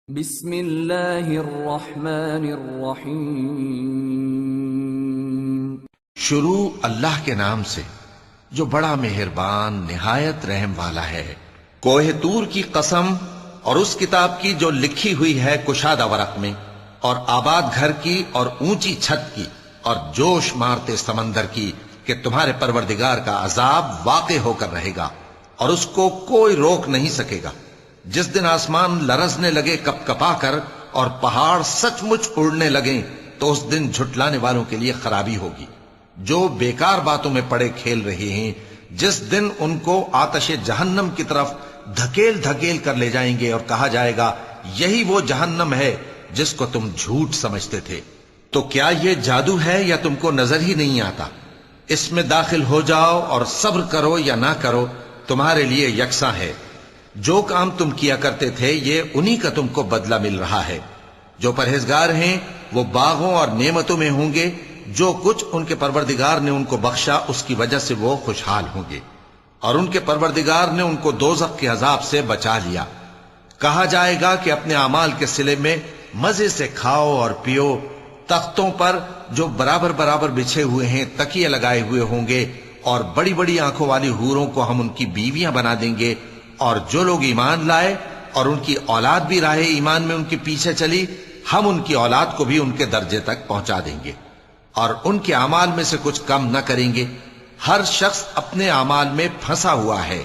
بسم اللہ الرحمن الرحیم۔ شروع اللہ کے نام سے جو بڑا مہربان نہایت رحم والا ہے۔ کوہ طور کی قسم اور اس کتاب کی جو لکھی ہوئی ہے کشادہ ورق میں، اور آباد گھر کی اور اونچی چھت کی، اور جوش مارتے سمندر کی کہ تمہارے پروردگار کا عذاب واقع ہو کر رہے گا اور اس کو کوئی روک نہیں سکے گا۔ جس دن آسمان لرزنے لگے کپ کپا کر اور پہاڑ سچ مچ اڑنے لگیں تو اس دن جھٹلانے والوں کے لیے خرابی ہوگی جو بیکار باتوں میں پڑے کھیل رہے ہیں۔ جس دن ان کو آتش جہنم کی طرف دھکیل دھکیل کر لے جائیں گے اور کہا جائے گا یہی وہ جہنم ہے جس کو تم جھوٹ سمجھتے تھے۔ تو کیا یہ جادو ہے یا تم کو نظر ہی نہیں آتا؟ اس میں داخل ہو جاؤ اور صبر کرو یا نہ کرو تمہارے لیے یکساں ہے۔ جو کام تم کیا کرتے تھے یہ انہی کا تم کو بدلہ مل رہا ہے۔ جو پرہیزگار ہیں وہ باغوں اور نعمتوں میں ہوں گے، جو کچھ ان کے پروردگار نے ان کو بخشا اس کی وجہ سے وہ خوشحال ہوں گے، اور ان کے پروردگار نے ان کو دوزخ کے عذاب سے بچا لیا۔ کہا جائے گا کہ اپنے اعمال کے صلے میں مزے سے کھاؤ اور پیو، تختوں پر جو برابر برابر بچھے ہوئے ہیں تکیے لگائے ہوئے ہوں گے، اور بڑی بڑی آنکھوں والی حوروں کو ہم ان کی بیویاں بنا دیں گے۔ اور جو لوگ ایمان لائے اور ان کی اولاد بھی راہ ایمان میں ان کے پیچھے چلی، ہم ان کی اولاد کو بھی ان کے درجے تک پہنچا دیں گے اور ان کے اعمال میں سے کچھ کم نہ کریں گے۔ ہر شخص اپنے اعمال میں پھنسا ہوا ہے،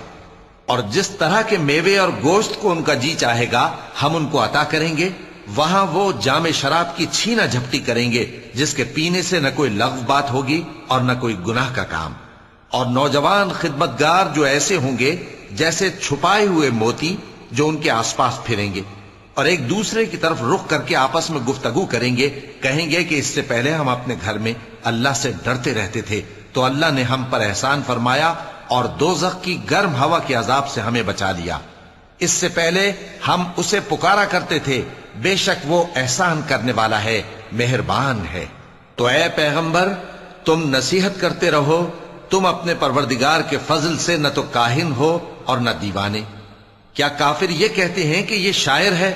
اور جس طرح کے میوے اور گوشت کو ان کا جی چاہے گا ہم ان کو عطا کریں گے۔ وہاں وہ جام شراب کی چھینا جھپٹی کریں گے جس کے پینے سے نہ کوئی لغو بات ہوگی اور نہ کوئی گناہ کا کام۔ اور نوجوان خدمتگار جو ایسے ہوں گے جیسے چھپائے ہوئے موتی جو ان کے آس پاس پھریں گے، اور ایک دوسرے کی طرف رخ کر کے آپس میں گفتگو کریں گے، کہیں گے کہ اس سے پہلے ہم اپنے گھر میں اللہ سے ڈرتے رہتے تھے تو اللہ نے ہم پر احسان فرمایا اور دوزخ کی گرم ہوا کے عذاب سے ہمیں بچا لیا۔ اس سے پہلے ہم اسے پکارا کرتے تھے، بے شک وہ احسان کرنے والا ہے، مہربان ہے۔ تو اے پیغمبر تم نصیحت کرتے رہو، تم اپنے پروردگار کے فضل سے نہ تو کاہن ہو اور نہ دیوانے۔ کیا کافر یہ کہتے ہیں کہ یہ شاعر ہے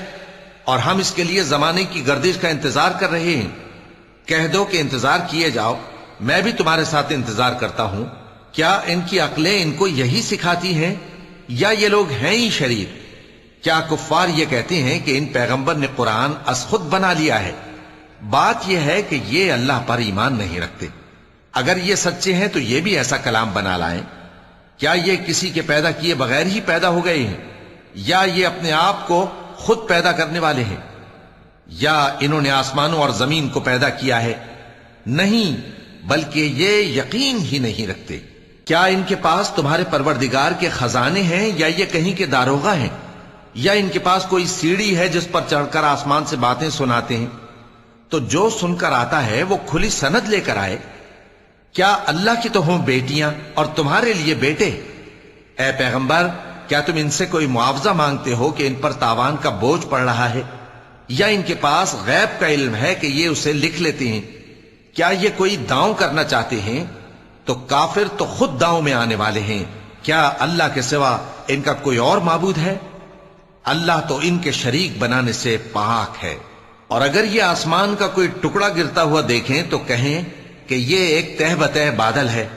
اور ہم اس کے لیے زمانے کی گردش کا انتظار کر رہے ہیں؟ کہہ دو کہ انتظار کیے جاؤ، میں بھی تمہارے ساتھ انتظار کرتا ہوں۔ کیا ان کی عقلیں ان کو یہی سکھاتی ہیں یا یہ لوگ ہیں ہی شریر؟ کیا کفار یہ کہتے ہیں کہ ان پیغمبر نے قرآن از خود بنا لیا ہے؟ بات یہ ہے کہ یہ اللہ پر ایمان نہیں رکھتے۔ اگر یہ سچے ہیں تو یہ بھی ایسا کلام بنا لائیں۔ کیا یہ کسی کے پیدا کیے بغیر ہی پیدا ہو گئے ہیں، یا یہ اپنے آپ کو خود پیدا کرنے والے ہیں، یا انہوں نے آسمانوں اور زمین کو پیدا کیا ہے؟ نہیں، بلکہ یہ یقین ہی نہیں رکھتے۔ کیا ان کے پاس تمہارے پروردگار کے خزانے ہیں یا یہ کہیں کے داروغہ ہیں، یا ان کے پاس کوئی سیڑھی ہے جس پر چڑھ کر آسمان سے باتیں سناتے ہیں؟ تو جو سن کر آتا ہے وہ کھلی سند لے کر آئے۔ کیا اللہ کی تو ہوں بیٹیاں اور تمہارے لیے بیٹے؟ اے پیغمبر کیا تم ان سے کوئی معاوضہ مانگتے ہو کہ ان پر تاوان کا بوجھ پڑ رہا ہے، یا ان کے پاس غیب کا علم ہے کہ یہ اسے لکھ لیتے ہیں؟ کیا یہ کوئی داؤں کرنا چاہتے ہیں؟ تو کافر تو خود داؤں میں آنے والے ہیں۔ کیا اللہ کے سوا ان کا کوئی اور معبود ہے؟ اللہ تو ان کے شریک بنانے سے پاک ہے۔ اور اگر یہ آسمان کا کوئی ٹکڑا گرتا ہوا دیکھیں تو کہیں کہ یہ ایک تہ بتہ بادل ہے،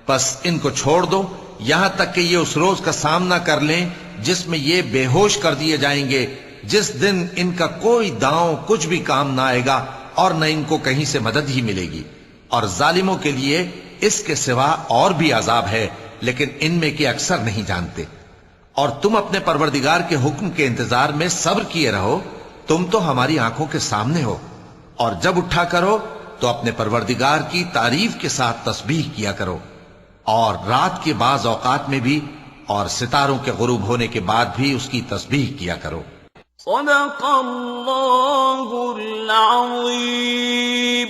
پس ان کو چھوڑ دو یہاں تک کہ یہ اس روز کا سامنا کر لیں جس میں یہ بے ہوش کر دیے جائیں گے، جس دن ان کا کوئی داؤں کچھ بھی کام نہ آئے گا اور نہ ان کو کہیں سے مدد ہی ملے گی۔ اور ظالموں کے لیے اس کے سوا اور بھی عذاب ہے، لیکن ان میں کے اکثر نہیں جانتے۔ اور تم اپنے پروردگار کے حکم کے انتظار میں صبر کیے رہو، تم تو ہماری آنکھوں کے سامنے ہو۔ اور جب اٹھا کرو تو اپنے پروردگار کی تعریف کے ساتھ تسبیح کیا کرو، اور رات کے بعض اوقات میں بھی اور ستاروں کے غروب ہونے کے بعد بھی اس کی تسبیح کیا کرو۔ صدق اللہ العظیم۔